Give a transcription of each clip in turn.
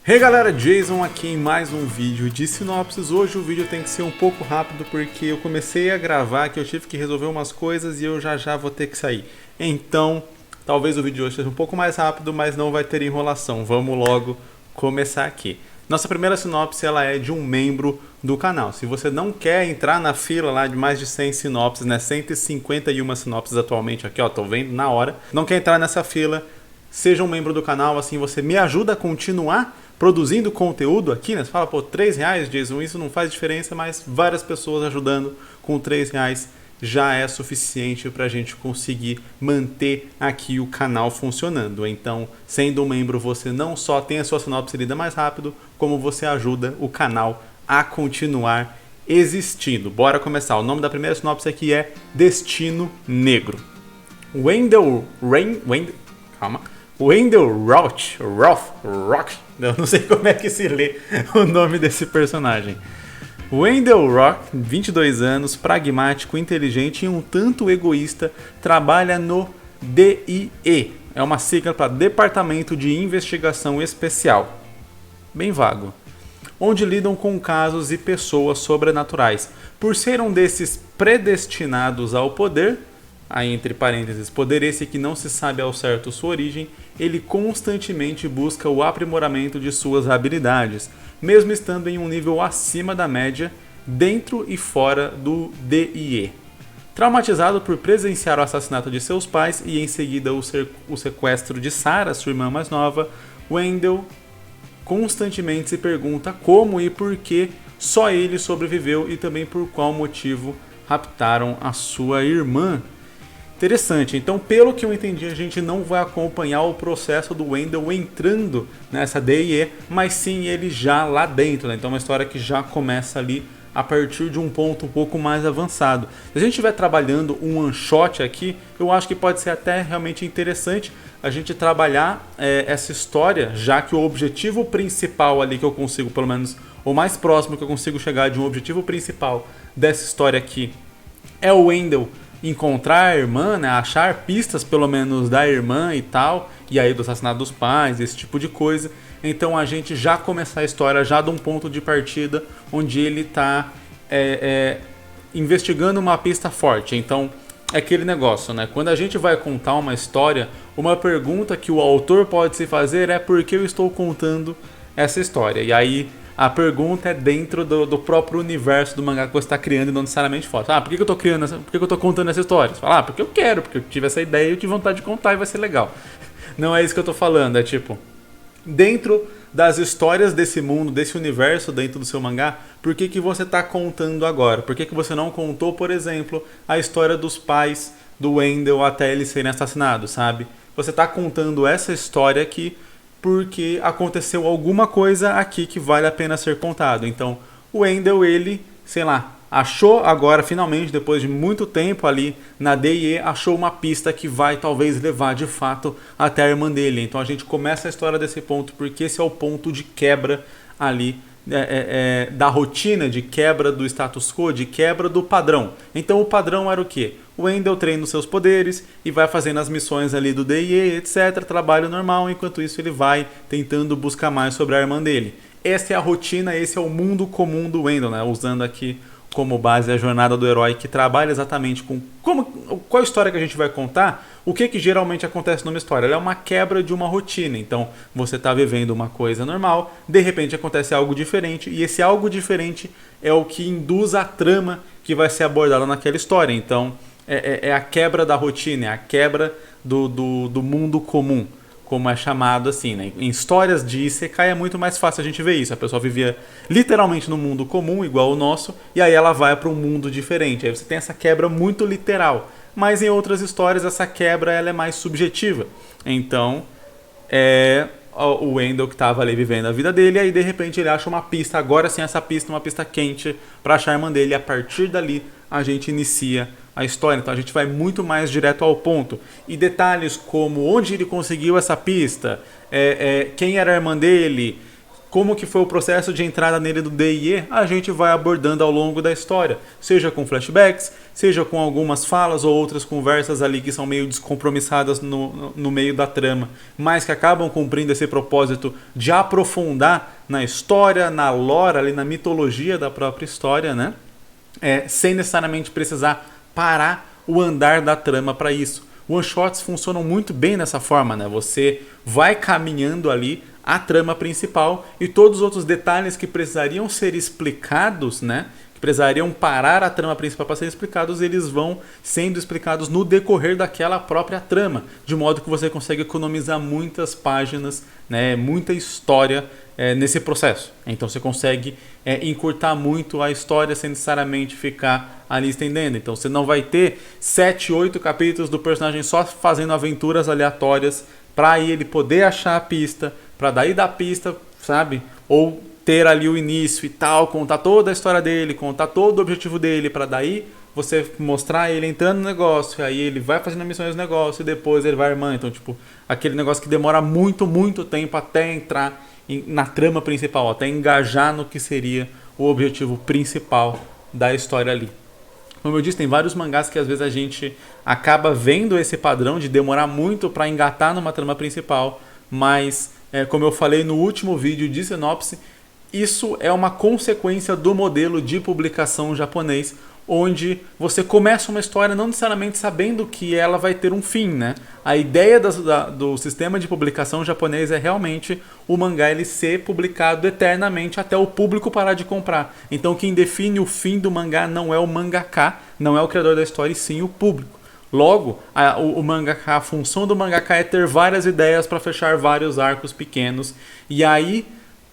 Hey galera, Jason aqui em mais um vídeo de sinopses. Hoje o vídeo tem que ser um pouco rápido porque eu comecei a gravar que eu tive que resolver umas coisas e eu já vou ter que sair. Então, talvez o vídeo de hoje seja um pouco mais rápido, mas não vai ter enrolação. Vamos logo começar aqui. Nossa primeira sinopse ela é de um membro do canal. Se você não quer entrar na fila lá de mais de 100 sinopses, né, 151 sinopses atualmente aqui, ó, tô vendo na hora. Não quer entrar nessa fila, seja um membro do canal, assim você me ajuda a continuar produzindo conteúdo aqui, né? Você fala, pô, R$3, Jason, isso não faz diferença, mas várias pessoas ajudando com R$3 já é suficiente para a gente conseguir manter aqui o canal funcionando. Então, sendo um membro, você não só tem a sua sinopse lida mais rápido, como você ajuda o canal a continuar existindo. Bora começar. O nome da primeira sinopse aqui é Destino Negro. Wendell Roth, eu não sei como é que se lê o nome desse personagem. Wendell Roth, 22 anos, pragmático, inteligente e um tanto egoísta, trabalha no DIE. É uma sigla para Departamento de Investigação Especial. Bem vago. Onde lidam com casos e pessoas sobrenaturais. Por ser um desses predestinados ao poder, aí entre parênteses, poder esse que não se sabe ao certo sua origem, ele constantemente busca o aprimoramento de suas habilidades, mesmo estando em um nível acima da média, dentro e fora do DIE. Traumatizado por presenciar o assassinato de seus pais e em seguida o sequestro de Sarah, sua irmã mais nova, Wendell constantemente se pergunta como e por que só ele sobreviveu e também por qual motivo raptaram a sua irmã. Interessante, então pelo que eu entendi a gente não vai acompanhar o processo do Wendell entrando nessa DIE, mas sim ele já lá dentro, né? Então é uma história que já começa ali a partir de um ponto um pouco mais avançado. Se a gente estiver trabalhando um one shot aqui, eu acho que pode ser até realmente interessante a gente trabalhar essa história, já que o objetivo principal ali que eu consigo, pelo menos o mais próximo que eu consigo chegar de um objetivo principal dessa história aqui é o Wendell encontrar a irmã, né, achar pistas pelo menos da irmã e tal, e aí do assassinato dos pais, esse tipo de coisa. Então a gente já começar a história já de um ponto de partida onde ele está investigando uma pista forte. Então é aquele negócio, né? Quando a gente vai contar uma história, uma pergunta que o autor pode se fazer é por que eu estou contando essa história? E aí a pergunta é dentro do próprio universo do mangá que você está criando e não necessariamente fora. Por que eu estou contando essa história? Você fala, porque eu quero, porque eu tive essa ideia e eu tive vontade de contar e vai ser legal. Não é isso que eu estou falando, é tipo, dentro das histórias desse mundo, desse universo dentro do seu mangá, por que você está contando agora? Por que você não contou, por exemplo, a história dos pais do Wendell até eles serem assassinados, sabe? Você está contando essa história aqui porque aconteceu alguma coisa aqui que vale a pena ser contado. Então, o Wendell, ele, sei lá, achou agora, finalmente, depois de muito tempo ali na DIE, achou uma pista que vai talvez levar de fato até a irmã dele. Então a gente começa a história desse ponto, porque esse é o ponto de quebra ali da rotina, de quebra do status quo, de quebra do padrão. Então o padrão era o quê? O Wendell treina os seus poderes e vai fazendo as missões ali do DIE, etc. Trabalho normal, enquanto isso ele vai tentando buscar mais sobre a irmã dele. Essa é a rotina, esse é o mundo comum do Wendell, né? Usando aqui como base a jornada do herói, que trabalha exatamente com qual história que a gente vai contar, o que geralmente acontece numa história. Ela é uma quebra de uma rotina. Então você está vivendo uma coisa normal, de repente acontece algo diferente, e esse algo diferente é o que induz a trama que vai ser abordada naquela história. Então é a quebra da rotina, é a quebra do mundo comum, como é chamado assim, né? Em histórias de Isekai é muito mais fácil a gente ver isso. A pessoa vivia literalmente no mundo comum, igual o nosso, e aí ela vai para um mundo diferente. Aí você tem essa quebra muito literal. Mas em outras histórias essa quebra ela é mais subjetiva. Então é o Wendell que estava ali vivendo a vida dele, e aí de repente ele acha uma pista, agora sim essa pista, uma pista quente para achar a irmã dele, e a partir dali a gente inicia a história. Então a gente vai muito mais direto ao ponto. E detalhes como onde ele conseguiu essa pista, quem era a irmã dele, como que foi o processo de entrada nele do D&E, a gente vai abordando ao longo da história, seja com flashbacks, seja com algumas falas ou outras conversas ali que são meio descompromissadas no meio da trama, mas que acabam cumprindo esse propósito de aprofundar na história, na lore, ali na mitologia da própria história, né? Sem necessariamente precisar parar o andar da trama para isso. One-shots funcionam muito bem dessa forma, né? Você vai caminhando ali a trama principal e todos os outros detalhes que precisariam ser explicados, né? Que precisariam parar a trama principal para serem explicados, eles vão sendo explicados no decorrer daquela própria trama, de modo que você consegue economizar muitas páginas, né? Muita história nesse processo. Então você consegue encurtar muito a história sem necessariamente ficar ali estendendo. Então você não vai ter 7, 8 capítulos do personagem só fazendo aventuras aleatórias para ele poder achar a pista, para daí da pista, sabe? Ou ter ali o início e tal, contar toda a história dele, contar todo o objetivo dele, para daí você mostrar ele entrando no negócio, aí ele vai fazendo missões do negócio e depois ele vai armando. Então, tipo, aquele negócio que demora muito, muito tempo até entrar na trama principal, até engajar no que seria o objetivo principal da história ali. Como eu disse, tem vários mangás que às vezes a gente acaba vendo esse padrão de demorar muito para engatar numa trama principal, mas como eu falei no último vídeo de sinopse, isso é uma consequência do modelo de publicação japonês, onde você começa uma história não necessariamente sabendo que ela vai ter um fim, né? A ideia do sistema de publicação japonês é realmente o mangá ele ser publicado eternamente até o público parar de comprar. Então quem define o fim do mangá não é o mangaka, não é o criador da história, e sim o público. Logo, o mangaka, a função do mangaka é ter várias ideias para fechar vários arcos pequenos, e aí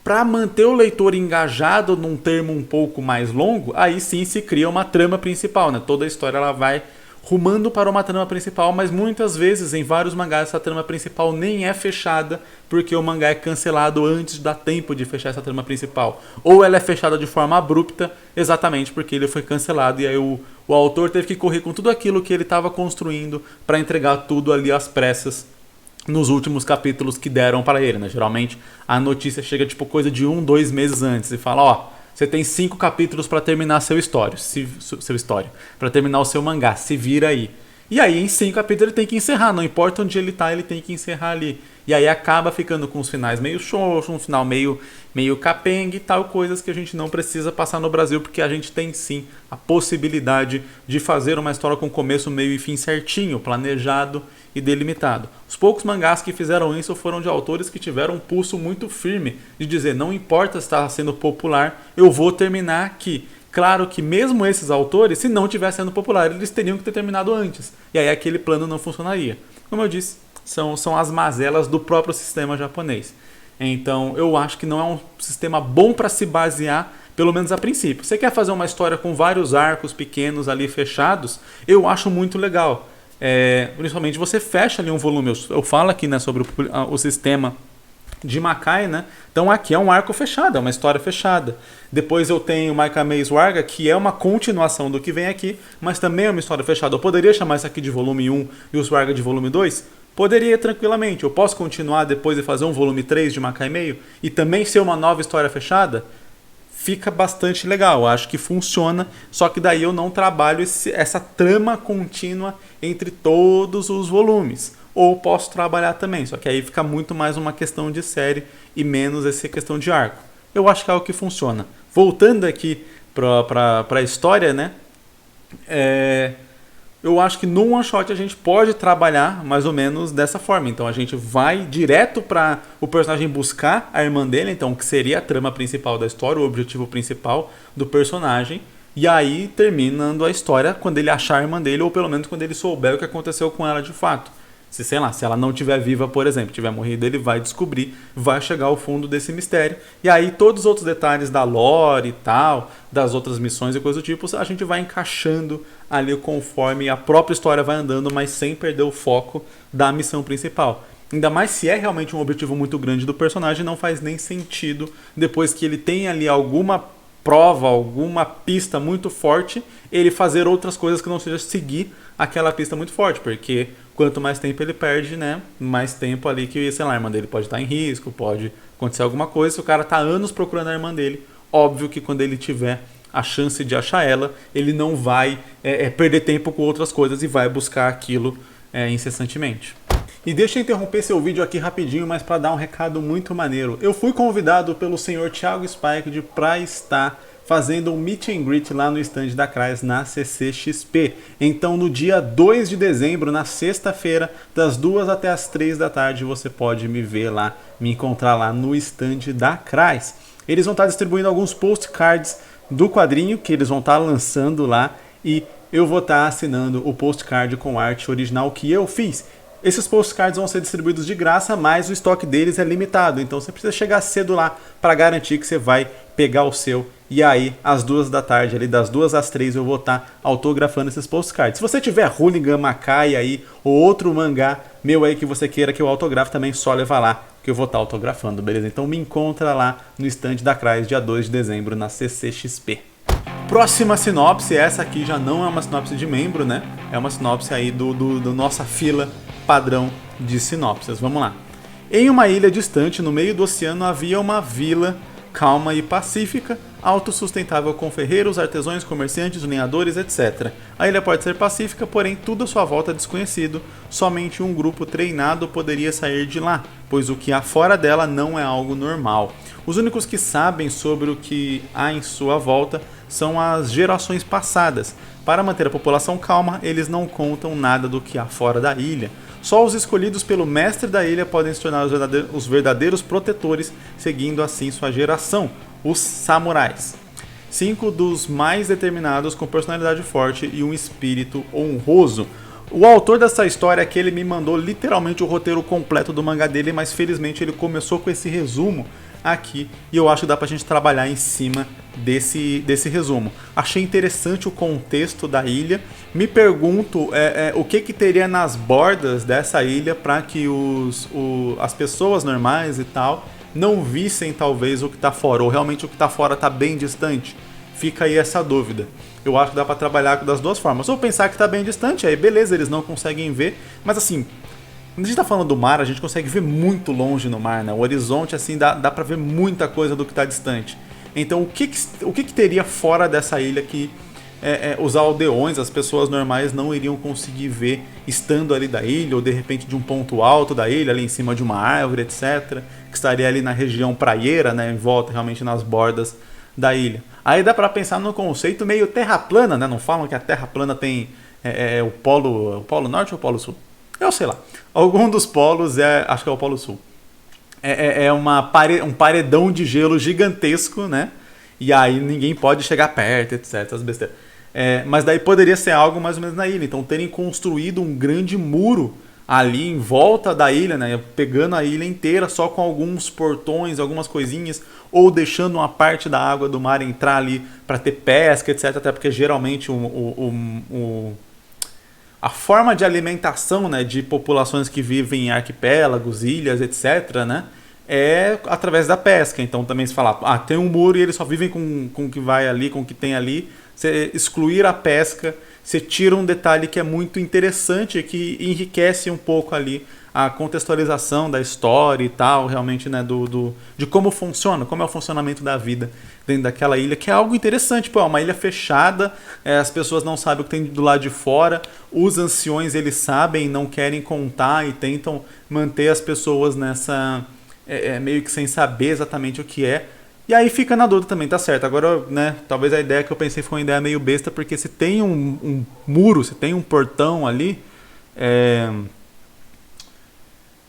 para manter o leitor engajado num termo um pouco mais longo, aí sim se cria uma trama principal, né? Toda a história ela vai rumando para uma trama principal, mas muitas vezes em vários mangás essa trama principal nem é fechada porque o mangá é cancelado antes de dar tempo de fechar essa trama principal. Ou ela é fechada de forma abrupta exatamente porque ele foi cancelado e aí o autor teve que correr com tudo aquilo que ele estava construindo para entregar tudo ali às pressas nos últimos capítulos que deram para ele, né? Geralmente a notícia chega tipo coisa de 1, 2 meses antes e fala, ó, você tem 5 capítulos para terminar seu história, para terminar o seu mangá, se vira aí. E aí em 5 capítulos ele tem que encerrar, não importa onde ele tá, ele tem que encerrar ali. E aí acaba ficando com os finais meio xoxo, um final meio capenga e tal, coisas que a gente não precisa passar no Brasil, porque a gente tem sim a possibilidade de fazer uma história com começo, meio e fim certinho, planejado e delimitado. Os poucos mangás que fizeram isso foram de autores que tiveram um pulso muito firme de dizer, não importa se está sendo popular, eu vou terminar aqui. Claro que mesmo esses autores, se não tivesse sendo popular, eles teriam que ter terminado antes. E aí aquele plano não funcionaria. Como eu disse, são as mazelas do próprio sistema japonês. Então eu acho que não é um sistema bom para se basear, pelo menos a princípio. Você quer fazer uma história com vários arcos pequenos ali fechados? Eu acho muito legal. Principalmente você fecha ali um volume. Eu falo aqui, né, sobre o sistema de Makai, né? Então aqui é um arco fechado, é uma história fechada. Depois eu tenho Maikame Swarga, que é uma continuação do que vem aqui, mas também é uma história fechada. Eu poderia chamar isso aqui de volume 1 e o Swarga de volume 2? Poderia tranquilamente. Eu posso continuar depois e fazer um volume 3 de Makai Meio e também ser uma nova história fechada? Fica bastante legal, eu acho que funciona, só que daí eu não trabalho essa trama contínua entre todos os volumes. Ou posso trabalhar também, só que aí fica muito mais uma questão de série e menos essa questão de arco. Eu acho que é o que funciona. Voltando aqui para a história, né? Eu acho que no one shot a gente pode trabalhar mais ou menos dessa forma. Então a gente vai direto para o personagem buscar a irmã dele, então que seria a trama principal da história, o objetivo principal do personagem. E aí terminando a história quando ele achar a irmã dele, ou pelo menos quando ele souber o que aconteceu com ela de fato. Se ela não estiver viva, por exemplo, tiver morrido, ele vai descobrir, vai chegar ao fundo desse mistério. E aí todos os outros detalhes da lore e tal, das outras missões e coisas do tipo, a gente vai encaixando ali conforme a própria história vai andando, mas sem perder o foco da missão principal. Ainda mais se é realmente um objetivo muito grande do personagem, não faz nem sentido, depois que ele tem ali alguma prova, alguma pista muito forte, ele fazer outras coisas que não seja seguir aquela pista muito forte, porque quanto mais tempo ele perde, né, mais tempo ali que, sei lá, a irmã dele pode estar em risco, pode acontecer alguma coisa. Se o cara tá anos procurando a irmã dele, óbvio que quando ele tiver a chance de achar ela, ele não vai perder tempo com outras coisas e vai buscar aquilo incessantemente. E deixa eu interromper seu vídeo aqui rapidinho, mas para dar um recado muito maneiro. Eu fui convidado pelo senhor Thiago Spike para estar fazendo um meet and greet lá no stand da Crais na CCXP. Então no dia 2 de dezembro, na sexta-feira, das 2 até as 3 da tarde, você pode me ver lá, me encontrar lá no stand da Crais. Eles vão estar distribuindo alguns postcards do quadrinho que eles vão estar lançando lá e eu vou estar assinando o postcard com arte original que eu fiz. Esses postcards vão ser distribuídos de graça, mas o estoque deles é limitado. Então você precisa chegar cedo lá para garantir que você vai pegar o seu. E aí, às 2 da tarde, ali das 2 às 3, eu vou estar autografando esses postcards. Se você tiver Hooligan Makai aí, ou outro mangá meu aí que você queira que eu autografe, também só levar lá que eu vou estar autografando, beleza? Então me encontra lá no stand da Crais, dia 2 de dezembro, na CCXP. Próxima sinopse, essa aqui já não é uma sinopse de membro, né? É uma sinopse aí do nossa fila padrão de sinopses. Vamos lá. Em uma ilha distante, no meio do oceano, havia uma vila calma e pacífica, autossustentável com ferreiros, artesãos, comerciantes, lenhadores, etc. A ilha pode ser pacífica, porém tudo à sua volta é desconhecido. Somente um grupo treinado poderia sair de lá, pois o que há fora dela não é algo normal. Os únicos que sabem sobre o que há em sua volta são as gerações passadas. Para manter a população calma, eles não contam nada do que há fora da ilha. Só os escolhidos pelo mestre da ilha podem se tornar os verdadeiros protetores, seguindo assim sua geração, os samurais. 5 dos mais determinados, com personalidade forte e um espírito honroso. O autor dessa história aqui, ele me mandou literalmente o roteiro completo do mangá dele, mas felizmente ele começou com esse resumo aqui e eu acho que dá pra gente trabalhar em cima desse resumo. Achei interessante o contexto da ilha. Me pergunto o que teria nas bordas dessa ilha para que as pessoas normais e tal não vissem talvez o que tá fora, ou realmente o que tá fora tá bem distante. Fica aí essa dúvida. Eu acho que dá pra trabalhar das duas formas. Ou pensar que tá bem distante, aí beleza, eles não conseguem ver, mas assim, quando a gente tá falando do mar, a gente consegue ver muito longe no mar, né? O horizonte, assim, dá pra ver muita coisa do que tá distante. Então, o que teria fora dessa ilha que os aldeões, as pessoas normais, não iriam conseguir ver estando ali da ilha, ou de repente de um ponto alto da ilha, ali em cima de uma árvore, etc., que estaria ali na região praieira, né? Em volta, realmente nas bordas da ilha. Aí dá pra pensar no conceito meio terra plana, né? Não falam que a terra plana tem o polo norte ou o polo sul? Eu sei lá. Algum dos polos acho que é o Polo Sul. Um paredão de gelo gigantesco, né? E aí ninguém pode chegar perto, etc. As besteiras. Mas daí poderia ser algo mais ou menos na ilha. Então terem construído um grande muro ali em volta da ilha, né? Pegando a ilha inteira só com alguns portões, algumas coisinhas, ou deixando uma parte da água do mar entrar ali para ter pesca, etc. Até porque geralmente a forma de alimentação, né, de populações que vivem em arquipélagos, ilhas, etc., né, é através da pesca. Então também se fala, tem um muro e eles só vivem com o que vai ali, com o que tem ali. Você excluir a pesca, você tira um detalhe que é muito interessante, que enriquece um pouco ali a contextualização da história e tal, realmente, né, de como funciona, como é o funcionamento da vida dentro daquela ilha, que é algo interessante. É uma ilha fechada, as pessoas não sabem o que tem do lado de fora, os anciões eles sabem, não querem contar e tentam manter as pessoas nessa meio que sem saber exatamente o que é. E aí fica na dúvida também, tá certo. Agora, né, talvez a ideia que eu pensei foi uma ideia meio besta, porque se tem um muro, se tem um portão ali,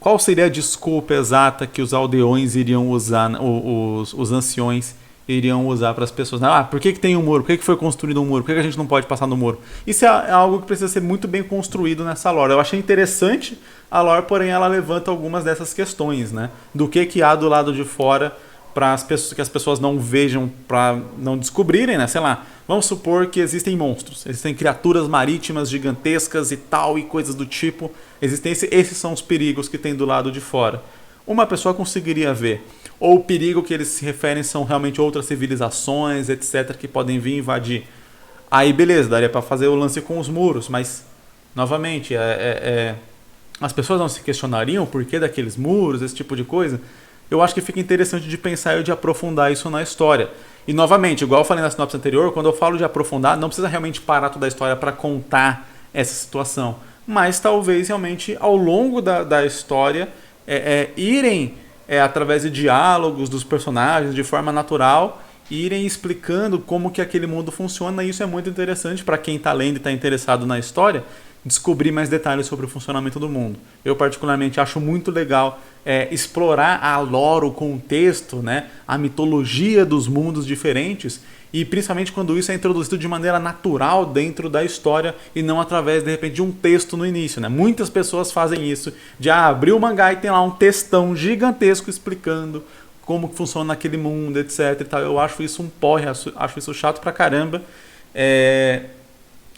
qual seria a desculpa exata que os aldeões iriam usar, os anciões iriam usar para as pessoas? Por que tem um muro? Por que foi construído um muro? Por que a gente não pode passar no muro? Isso é algo que precisa ser muito bem construído nessa lore. Eu achei interessante a lore, porém ela levanta algumas dessas questões, né? Do que há do lado de fora para as pessoas, que as pessoas não vejam, para não descobrirem, né? Sei lá, vamos supor que existem monstros, existem criaturas marítimas gigantescas e tal, e coisas do tipo. Esses são os perigos que tem do lado de fora. uma pessoa conseguiria ver. Ou o perigo que eles se referem são realmente outras civilizações, etc., que podem vir invadir. Aí beleza, daria para fazer o lance com os muros, mas, novamente, as pessoas não se questionariam o porquê daqueles muros, esse tipo de coisa. Eu acho que fica interessante de pensar e de aprofundar isso na história. E novamente, igual eu falei na sinopse anterior, quando eu falo de aprofundar, não precisa realmente parar toda a história para contar essa situação. Mas talvez realmente ao longo da história irem, através de diálogos dos personagens, de forma natural, irem explicando como que aquele mundo funciona. E isso é muito interessante para quem está lendo e está interessado na história, descobrir mais detalhes sobre o funcionamento do mundo. Eu particularmente acho muito legal explorar a lore, o contexto, né, a mitologia dos mundos diferentes, e principalmente quando isso é introduzido de maneira natural dentro da história e não através, de repente, de um texto no início. Né? Muitas pessoas fazem isso, de abrir o mangá e tem lá um textão gigantesco explicando como funciona aquele mundo, etc. E tal. Eu acho isso um porre, acho isso chato pra caramba.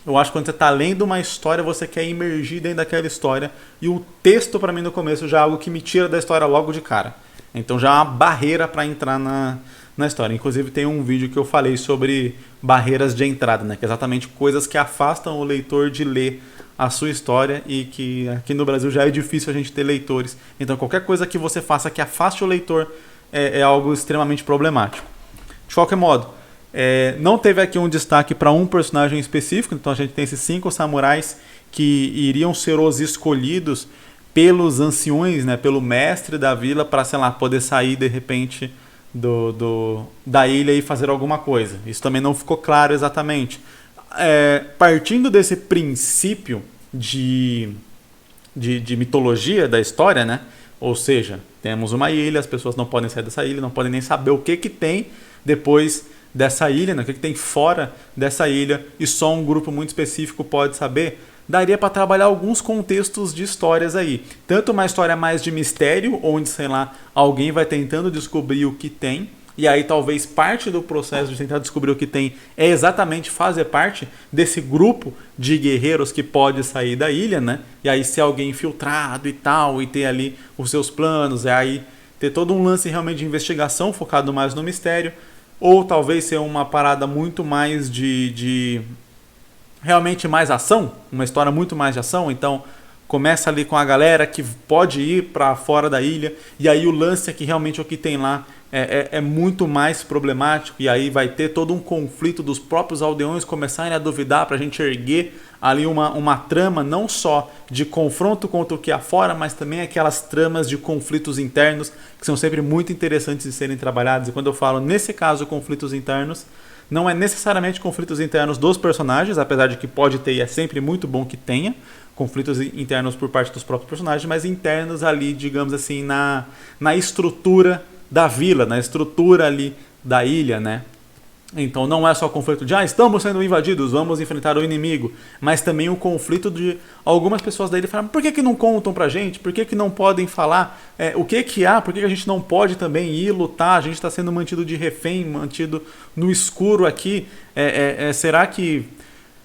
Eu acho que quando você está lendo uma história, você quer imergir dentro daquela história. E o texto, para mim, no começo, já é algo que me tira da história logo de cara. Então já é uma barreira para entrar na história. Inclusive tem um vídeo que eu falei sobre barreiras de entrada, né? Que é exatamente coisas que afastam o leitor de ler a sua história, e que aqui no Brasil já é difícil a gente ter leitores. Então qualquer coisa que você faça que afaste o leitor é algo extremamente problemático. De qualquer modo, não teve aqui um destaque para um personagem específico, então a gente tem esses 5 samurais que iriam ser os escolhidos pelos anciões, né, pelo mestre da vila, para, sei lá, poder sair de repente da ilha e fazer alguma coisa. Isso também não ficou claro exatamente. Partindo desse princípio de mitologia da história, né, ou seja, temos uma ilha, as pessoas não podem sair dessa ilha, não podem nem saber o que tem depois dessa ilha, né? O que tem fora dessa ilha, e só um grupo muito específico pode saber. Daria para trabalhar alguns contextos de histórias aí. Tanto uma história mais de mistério, onde, sei lá, alguém vai tentando descobrir o que tem, e aí talvez parte do processo de tentar descobrir o que tem é exatamente fazer parte desse grupo de guerreiros que pode sair da ilha, né? E aí ser alguém infiltrado e tal, e ter ali os seus planos, aí ter todo um lance realmente de investigação focado mais no mistério. Ou talvez ser uma parada muito mais de realmente mais ação, uma história muito mais de ação. Então começa ali com a galera que pode ir para fora da ilha, e aí o lance é que realmente o que tem lá é muito mais problemático, e aí vai ter todo um conflito dos próprios aldeões começarem a duvidar, para a gente erguer ali uma trama não só de confronto contra o que há fora, mas também aquelas tramas de conflitos internos que são sempre muito interessantes de serem trabalhados. E quando eu falo nesse caso conflitos internos, não é necessariamente conflitos internos dos personagens, apesar de que pode ter, e é sempre muito bom que tenha conflitos internos por parte dos próprios personagens, mas internos ali, digamos assim, na estrutura da vila, na estrutura ali da ilha, né? Então não é só o conflito de estamos sendo invadidos, vamos enfrentar o inimigo, mas também o conflito de algumas pessoas da ilha falam, por que não contam pra gente? Por que não podem falar o que há? Por que a gente não pode também ir lutar? A gente está sendo mantido de refém, mantido no escuro aqui. Será que,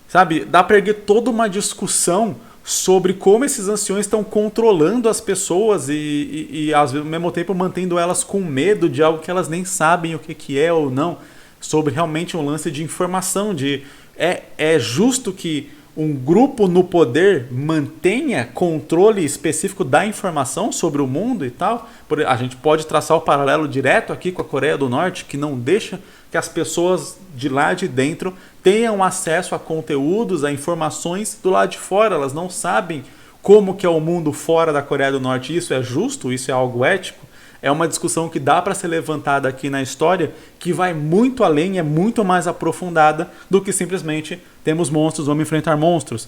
sabe, dá pra erguer toda uma discussão sobre como esses anciões estão controlando as pessoas e ao mesmo tempo mantendo elas com medo de algo que elas nem sabem o que é ou não, sobre realmente um lance de informação, de é justo que um grupo no poder mantenha controle específico da informação sobre o mundo e tal. A gente pode traçar o paralelo direto aqui com a Coreia do Norte, que não deixa que as pessoas de lá de dentro tenham acesso a conteúdos, a informações do lado de fora. Elas não sabem como que é o mundo fora da Coreia do Norte. Isso é justo? Isso é algo ético? É uma discussão que dá para ser levantada aqui na história, que vai muito além, é muito mais aprofundada do que simplesmente temos monstros, vamos enfrentar monstros,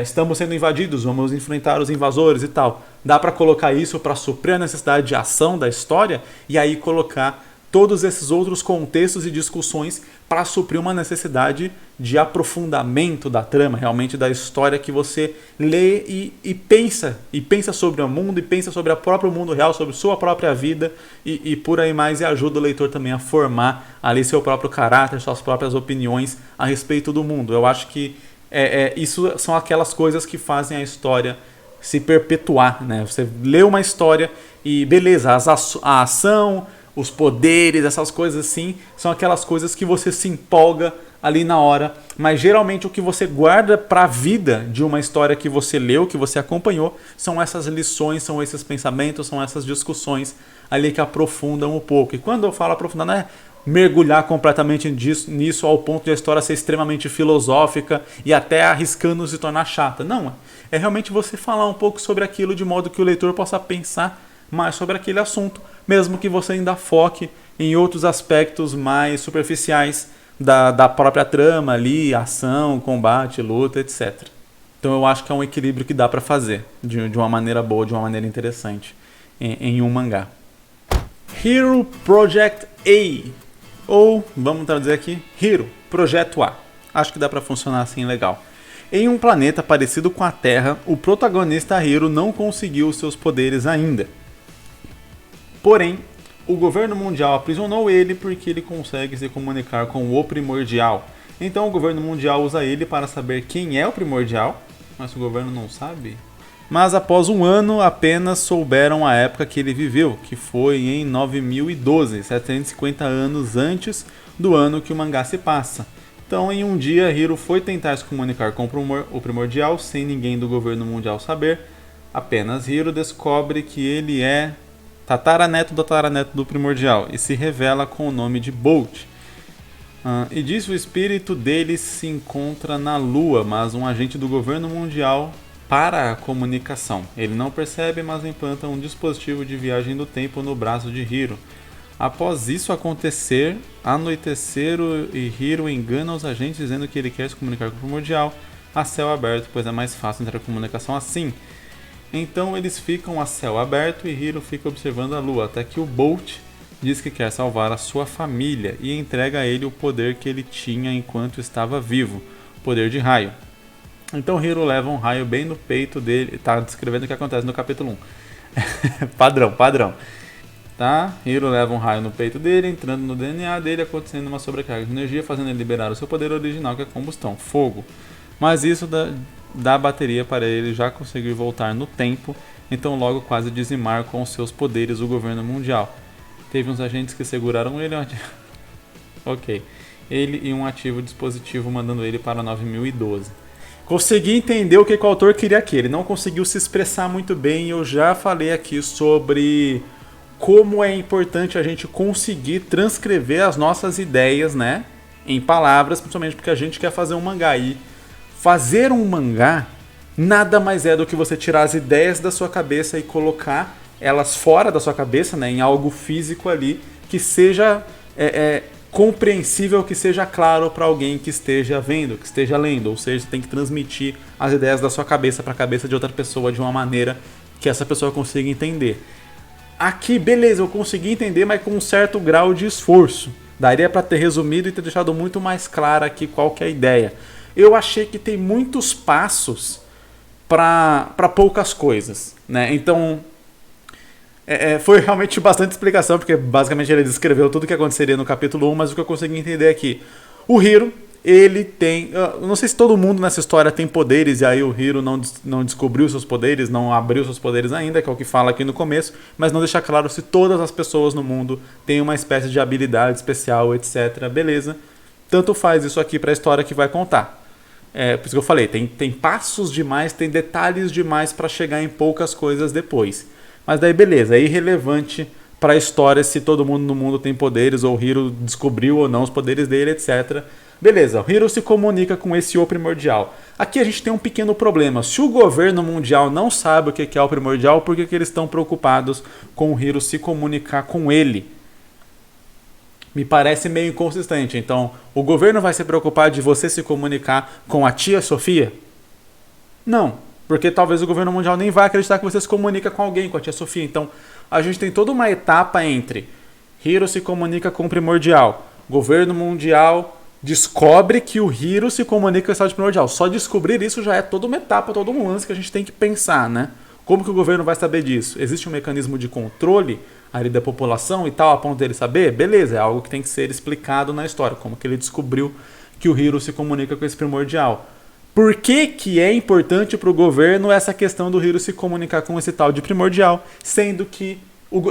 estamos sendo invadidos, vamos enfrentar os invasores e tal. Dá para colocar isso para suprir a necessidade de ação da história, e aí colocar todos esses outros contextos e discussões para suprir uma necessidade de aprofundamento da trama, realmente da história que você lê e pensa sobre o mundo, e pensa sobre o próprio mundo real, sobre sua própria vida e por aí mais, e ajuda o leitor também a formar ali seu próprio caráter, suas próprias opiniões a respeito do mundo. Eu acho que isso são aquelas coisas que fazem a história se perpetuar, né? Você lê uma história e beleza, a ação, os poderes, essas coisas assim, são aquelas coisas que você se empolga ali na hora, mas geralmente o que você guarda para a vida de uma história que você leu, que você acompanhou, são essas lições, são esses pensamentos, são essas discussões ali que aprofundam um pouco. E quando eu falo aprofundar, não é mergulhar completamente nisso ao ponto de a história ser extremamente filosófica e até arriscando se tornar chata. Não, é realmente você falar um pouco sobre aquilo de modo que o leitor possa pensar mais sobre aquele assunto, mesmo que você ainda foque em outros aspectos mais superficiais da própria trama ali, ação, combate, luta, etc. Então eu acho que é um equilíbrio que dá para fazer de uma maneira boa, de uma maneira interessante em um mangá. Hero Project A, ou vamos traduzir aqui, Hero, Projeto A. Acho que dá para funcionar assim legal. Em um planeta parecido com a Terra, o protagonista Hero não conseguiu seus poderes ainda. Porém, o governo mundial aprisionou ele porque ele consegue se comunicar com o primordial. Então o governo mundial usa ele para saber quem é o primordial, mas o governo não sabe. Mas após um ano apenas souberam a época que ele viveu, que foi em 9012, 750 anos antes do ano que o mangá se passa. Então em um dia Hiro foi tentar se comunicar com o primordial sem ninguém do governo mundial saber. Apenas Hiro descobre que ele é tataraneto do primordial e se revela com o nome de Bolt. E diz que o espírito dele se encontra na Lua, mas um agente do governo mundial para a comunicação. Ele não percebe, mas implanta um dispositivo de viagem do tempo no braço de Hiro. Após isso acontecer, anoiteceram e Hiro engana os agentes dizendo que ele quer se comunicar com o primordial a céu aberto, pois é mais fácil entrar em comunicação assim. Então eles ficam a céu aberto e Hiro fica observando a lua, até que o Bolt diz que quer salvar a sua família e entrega a ele o poder que ele tinha enquanto estava vivo, o poder de raio. Então Hiro leva um raio bem no peito dele, está descrevendo o que acontece no capítulo 1. padrão. Tá? Hiro leva um raio no peito dele, entrando no DNA dele, acontecendo uma sobrecarga de energia, fazendo ele liberar o seu poder original, que é combustão, fogo. Mas isso dá bateria para ele já conseguir voltar no tempo, então logo quase dizimar com seus poderes o governo mundial. Teve uns agentes que seguraram ele, ok, ele e um ativo dispositivo mandando ele para 9012. Consegui entender o que o autor queria aqui, ele não conseguiu se expressar muito bem, eu já falei aqui sobre como é importante a gente conseguir transcrever as nossas ideias, né, em palavras, principalmente porque a gente quer fazer um mangá e fazer um mangá nada mais é do que você tirar as ideias da sua cabeça e colocar elas fora da sua cabeça, né, em algo físico ali, que seja compreensível, que seja claro para alguém que esteja vendo, que esteja lendo. Ou seja, você tem que transmitir as ideias da sua cabeça para a cabeça de outra pessoa de uma maneira que essa pessoa consiga entender. Aqui, beleza, eu consegui entender, mas com um certo grau de esforço. Daria para ter resumido e ter deixado muito mais clara aqui qual que é a ideia. Eu achei que tem muitos passos para poucas coisas, né? Então, foi realmente bastante explicação, porque basicamente ele descreveu tudo o que aconteceria no capítulo 1, mas o que eu consegui entender é que o Hiro, ele tem... Eu não sei se todo mundo nessa história tem poderes, e aí o Hiro não descobriu seus poderes, não abriu seus poderes ainda, que é o que fala aqui no começo, mas não deixa claro se todas as pessoas no mundo têm uma espécie de habilidade especial, etc. Beleza. Tanto faz isso aqui para a história que vai contar. Por isso que eu falei, tem passos demais, tem detalhes demais para chegar em poucas coisas depois. Mas daí beleza, é irrelevante para a história se todo mundo no mundo tem poderes, ou o Hiro descobriu ou não os poderes dele, etc. Beleza, o Hiro se comunica com esse O primordial. Aqui a gente tem um pequeno problema. Se o governo mundial não sabe o que é o primordial, por que eles estão preocupados com o Hiro se comunicar com ele? Me parece meio inconsistente. Então, o governo vai se preocupar de você se comunicar com a tia Sofia? Não, porque talvez o governo mundial nem vai acreditar que você se comunica com alguém, com a tia Sofia. Então, a gente tem toda uma etapa entre Hiro se comunica com o primordial, governo mundial descobre que o Hiro se comunica com o estado primordial. Só descobrir isso já é toda uma etapa, todo um lance que a gente tem que pensar, né? Como que o governo vai saber disso? Existe um mecanismo de controle ali da população e tal, a ponto dele saber? Beleza, é algo que tem que ser explicado na história, como que ele descobriu que o Hiro se comunica com esse primordial. Por que é importante para o governo essa questão do Hiro se comunicar com esse tal de primordial, sendo que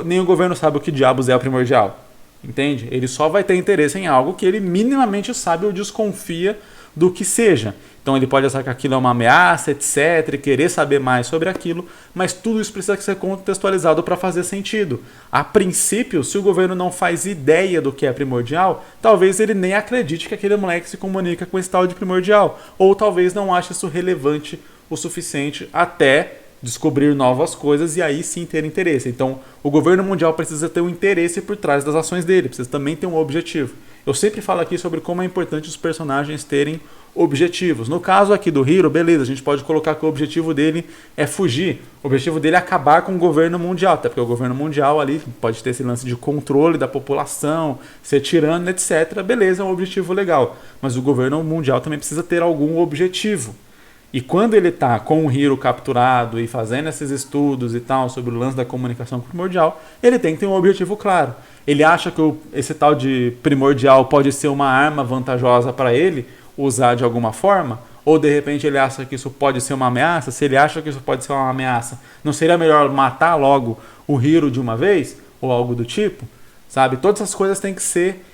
nem o governo sabe o que diabos é o primordial? Entende? Ele só vai ter interesse em algo que ele minimamente sabe ou desconfia do que seja. Então ele pode achar que aquilo é uma ameaça, etc, e querer saber mais sobre aquilo, mas tudo isso precisa ser contextualizado para fazer sentido. A princípio, se o governo não faz ideia do que é primordial, talvez ele nem acredite que aquele moleque se comunica com esse tal de primordial, ou talvez não ache isso relevante o suficiente até descobrir novas coisas e aí sim ter interesse. Então, o governo mundial precisa ter um interesse por trás das ações dele, precisa também ter um objetivo. Eu sempre falo aqui sobre como é importante os personagens terem objetivos. No caso aqui do Hiro, beleza, a gente pode colocar que o objetivo dele é fugir. O objetivo dele é acabar com o governo mundial, até porque o governo mundial ali pode ter esse lance de controle da população, ser tirano, etc. Beleza, é um objetivo legal. Mas o governo mundial também precisa ter algum objetivo. E quando ele está com o Hiro capturado e fazendo esses estudos e tal sobre o lance da comunicação primordial, ele tem que ter um objetivo claro. Ele acha que esse tal de primordial pode ser uma arma vantajosa para ele usar de alguma forma, ou de repente ele acha que isso pode ser uma ameaça. Se ele acha que isso pode ser uma ameaça, não seria melhor matar logo o Hiro de uma vez? Ou algo do tipo? Sabe? Todas essas coisas têm que ser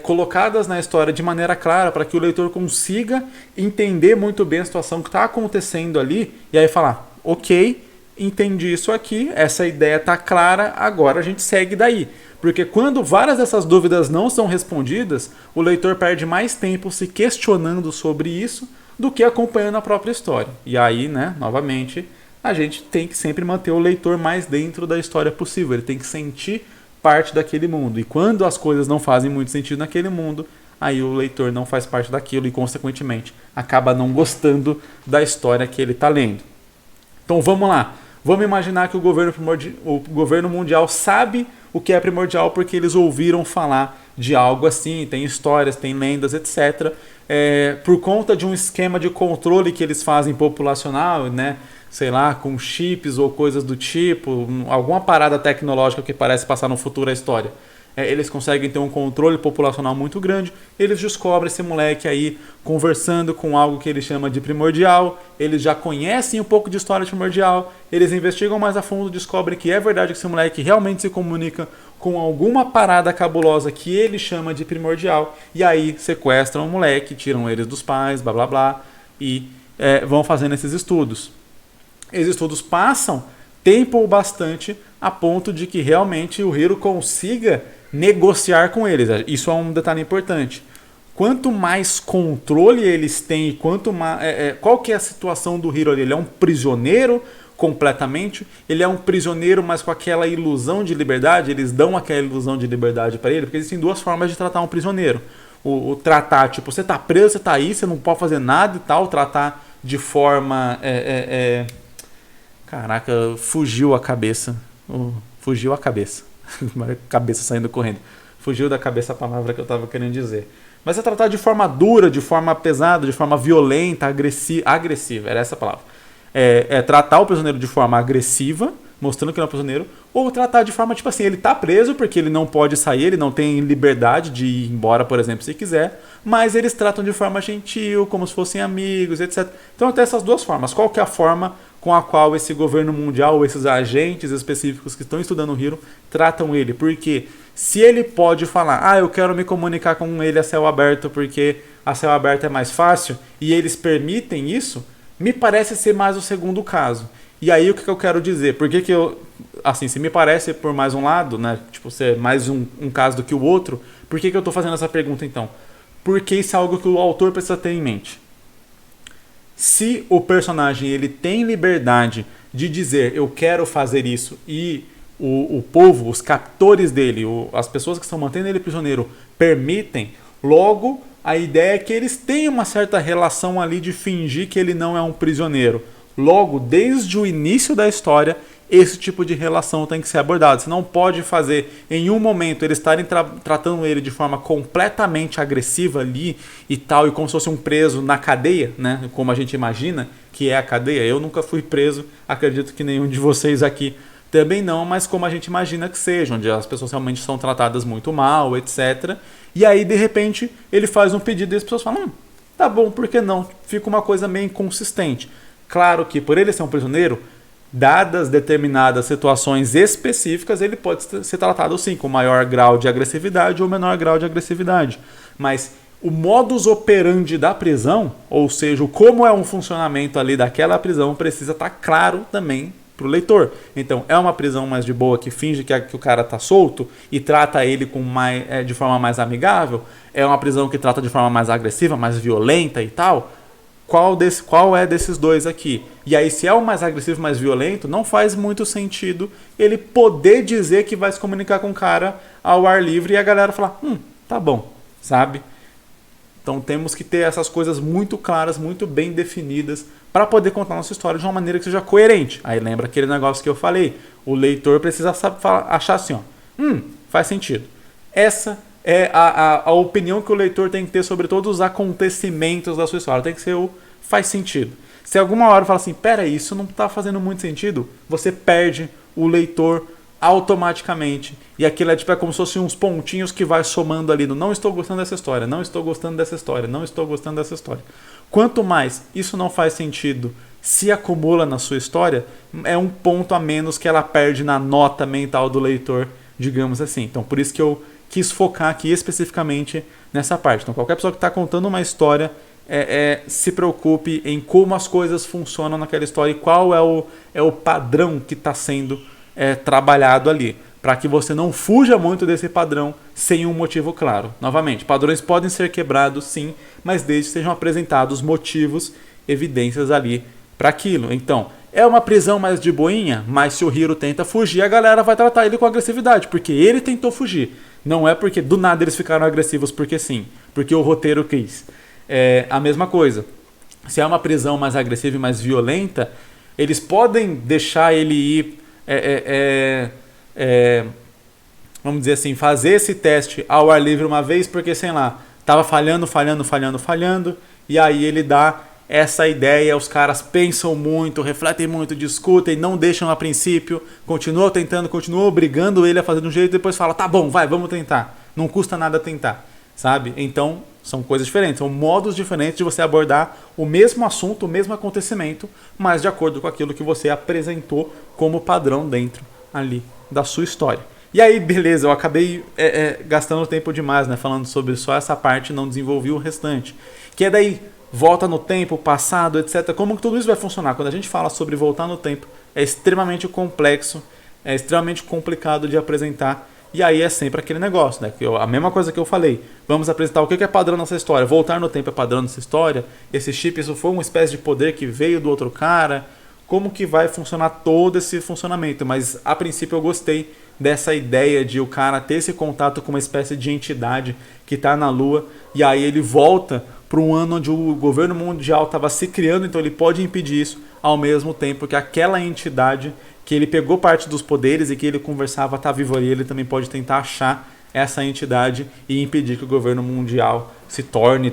colocadas na história de maneira clara para que o leitor consiga entender muito bem a situação que está acontecendo ali e aí falar, ok, entendi isso aqui, essa ideia está clara, agora a gente segue daí. Porque quando várias dessas dúvidas não são respondidas, o leitor perde mais tempo se questionando sobre isso do que acompanhando a própria história. E aí, né, novamente, a gente tem que sempre manter o leitor mais dentro da história possível. Ele tem que sentir parte daquele mundo. E quando as coisas não fazem muito sentido naquele mundo, aí o leitor não faz parte daquilo e, consequentemente, acaba não gostando da história que ele está lendo. Então vamos lá. Vamos imaginar que o governo mundial sabe o que é primordial porque eles ouviram falar de algo assim, tem histórias, tem lendas, etc. Por conta de um esquema de controle que eles fazem populacional, né? Sei lá, com chips ou coisas do tipo, alguma parada tecnológica que parece passar no futuro a história. Eles conseguem ter um controle populacional muito grande, eles descobrem esse moleque aí conversando com algo que ele chama de primordial, eles já conhecem um pouco de história primordial, eles investigam mais a fundo, descobrem que é verdade que esse moleque realmente se comunica com alguma parada cabulosa que ele chama de primordial, e aí sequestram o moleque, tiram eles dos pais, blá blá blá, e vão fazendo esses estudos. Esses estudos passam tempo bastante a ponto de que realmente o Hiro consiga negociar com eles. Isso é um detalhe importante. Quanto mais controle eles têm, qual que é a situação do Hiro ali? Ele é um prisioneiro completamente? Ele é um prisioneiro, mas com aquela ilusão de liberdade? Eles dão aquela ilusão de liberdade para ele? Porque existem duas formas de tratar um prisioneiro. O tratar, tipo, você tá preso, você tá aí, você não pode fazer nada e tal. Tratar de forma... Caraca, fugiu a cabeça. Fugiu a cabeça. Cabeça saindo correndo. Fugiu da cabeça a palavra que eu estava querendo dizer. Mas é tratar de forma dura, de forma pesada, de forma violenta, agressiva. Era essa a palavra. Tratar o prisioneiro de forma agressiva, mostrando que ele é um prisioneiro, ou tratar de forma, tipo assim, ele está preso porque ele não pode sair, ele não tem liberdade de ir embora, por exemplo, se quiser, mas eles tratam de forma gentil, como se fossem amigos, etc. Então tem essas duas formas. Qual que é a forma com a qual esse governo mundial, ou esses agentes específicos que estão estudando o Hiro, tratam ele? Porque se ele pode falar, eu quero me comunicar com ele a céu aberto porque a céu aberto é mais fácil, e eles permitem isso, me parece ser mais o segundo caso. E aí o que eu quero dizer? Por que eu... Assim, se me parece por mais um lado, né? Tipo, ser mais um caso do que o outro, por que eu estou fazendo essa pergunta então? Porque isso é algo que o autor precisa ter em mente. Se o personagem ele tem liberdade de dizer eu quero fazer isso e o povo, os captores dele, as pessoas que estão mantendo ele prisioneiro permitem, logo a ideia é que eles têm uma certa relação ali de fingir que ele não é um prisioneiro. Logo, desde o início da história, esse tipo de relação tem que ser abordado. Você não pode fazer, em um momento, eles estarem tratando ele de forma completamente agressiva ali e tal, e como se fosse um preso na cadeia, né? Como a gente imagina que é a cadeia. Eu nunca fui preso, acredito que nenhum de vocês aqui também não, mas como a gente imagina que seja, onde as pessoas realmente são tratadas muito mal, etc. E aí, de repente, ele faz um pedido e as pessoas falam, tá bom, por que não? Fica uma coisa meio inconsistente. Claro que por ele ser um prisioneiro, dadas determinadas situações específicas, ele pode ser tratado sim com maior grau de agressividade ou menor grau de agressividade. Mas o modus operandi da prisão, ou seja, como é um funcionamento ali daquela prisão, precisa estar claro também para o leitor. Então, é uma prisão mais de boa que finge que o cara está solto e trata ele de forma mais amigável? É uma prisão que trata de forma mais agressiva, mais violenta e tal? Qual é desses dois aqui? E aí, se é o mais agressivo, mais violento, não faz muito sentido ele poder dizer que vai se comunicar com o cara ao ar livre e a galera falar, tá bom, sabe? Então temos que ter essas coisas muito claras, muito bem definidas para poder contar nossa história de uma maneira que seja coerente. Aí lembra aquele negócio que eu falei, o leitor precisa achar assim, faz sentido. Essa é a opinião que o leitor tem que ter sobre todos os acontecimentos da sua história. Tem que ser faz sentido. Se alguma hora fala assim, peraí, isso não está fazendo muito sentido, você perde o leitor automaticamente. E aquilo é como se fossem uns pontinhos que vai somando ali no não estou gostando dessa história, não estou gostando dessa história, não estou gostando dessa história. Quanto mais isso não faz sentido, se acumula na sua história, é um ponto a menos que ela perde na nota mental do leitor, digamos assim. Então por isso que eu quis focar aqui especificamente nessa parte. Então qualquer pessoa que está contando uma história, se preocupe em como as coisas funcionam naquela história e qual é o padrão que está sendo trabalhado ali, para que você não fuja muito desse padrão sem um motivo claro. Novamente, padrões podem ser quebrados sim, mas desde que sejam apresentados motivos, evidências ali para aquilo. Então, é uma prisão mais de boinha, mas se o Hiro tenta fugir, a galera vai tratar ele com agressividade, porque ele tentou fugir. Não é porque do nada eles ficaram agressivos porque sim, porque o roteiro quis. É a mesma coisa. Se é uma prisão mais agressiva e mais violenta, eles podem deixar ele ir vamos dizer assim, fazer esse teste ao ar livre uma vez, porque, sei lá, tava falhando, e aí ele dá essa ideia, os caras pensam muito, refletem muito, discutem, não deixam a princípio, continuam tentando, continuam obrigando ele a fazer de um jeito, e depois fala, tá bom, vai, vamos tentar, não custa nada tentar, sabe? Então, são coisas diferentes, são modos diferentes de você abordar o mesmo assunto, o mesmo acontecimento, mas de acordo com aquilo que você apresentou como padrão dentro ali da sua história. E aí, beleza, eu acabei gastando tempo demais, né, falando sobre só essa parte e não desenvolvi o restante. Que é daí, volta no tempo, passado, etc. Como que tudo isso vai funcionar? Quando a gente fala sobre voltar no tempo, é extremamente complexo, é extremamente complicado de apresentar. E aí é sempre aquele negócio, né? A mesma coisa que eu falei. Vamos apresentar o que é padrão nessa história. Voltar no tempo é padrão nessa história. Esse chip, isso foi uma espécie de poder que veio do outro cara. Como que vai funcionar todo esse funcionamento? Mas a princípio eu gostei dessa ideia de o cara ter esse contato com uma espécie de entidade que está na Lua. E aí ele volta para um ano onde o governo mundial estava se criando. Então ele pode impedir isso ao mesmo tempo que aquela entidade que ele pegou parte dos poderes e que ele conversava está vivo ali, ele também pode tentar achar essa entidade e impedir que o governo mundial se torne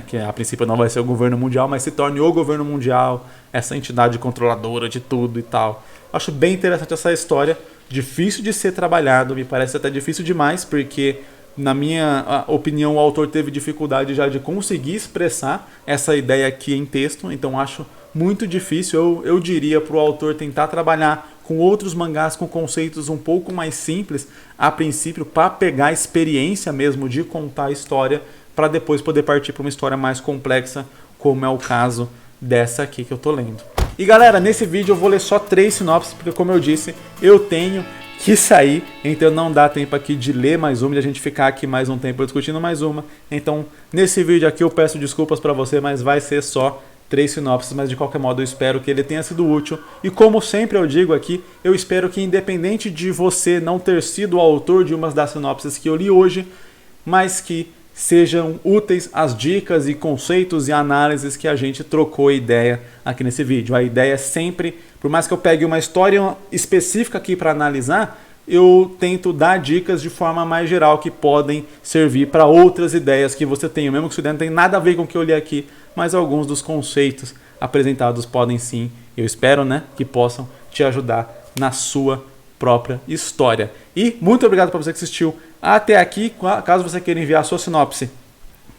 que a princípio não vai ser o governo mundial, mas se torne o governo mundial, essa entidade controladora de tudo e tal. Acho bem interessante essa história, difícil de ser trabalhado, me parece até difícil demais, porque na minha opinião o autor teve dificuldade já de conseguir expressar essa ideia aqui em texto, então acho muito difícil, eu diria para o autor tentar trabalhar com outros mangás com conceitos um pouco mais simples a princípio, para pegar a experiência mesmo de contar a história, para depois poder partir para uma história mais complexa, como é o caso dessa aqui que eu tô lendo. E galera, nesse vídeo eu vou ler só 3 sinopses, porque como eu disse, eu tenho que sair, então não dá tempo aqui de ler mais uma, de a gente ficar aqui mais um tempo discutindo mais uma. Então nesse vídeo aqui eu peço desculpas para você, mas vai ser só 3 sinopses, mas de qualquer modo eu espero que ele tenha sido útil. E como sempre eu digo aqui, eu espero que independente de você não ter sido o autor de uma das sinopses que eu li hoje, mas que sejam úteis as dicas e conceitos e análises que a gente trocou ideia aqui nesse vídeo. A ideia é sempre, por mais que eu pegue uma história específica aqui para analisar, eu tento dar dicas de forma mais geral que podem servir para outras ideias que você tem. Mesmo que isso não tem nada a ver com o que eu li aqui, mas alguns dos conceitos apresentados podem sim, eu espero, né, que possam te ajudar na sua própria história. E muito obrigado para você que assistiu até aqui. Caso você queira enviar a sua sinopse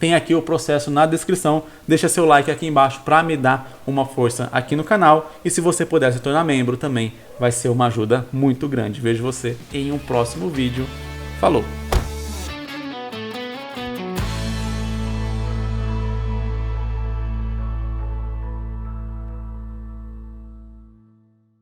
tem aqui o processo na descrição. Deixa seu like aqui embaixo para me dar uma força aqui no canal. E se você puder se tornar membro também, vai ser uma ajuda muito grande. Vejo você em um próximo vídeo. Falou!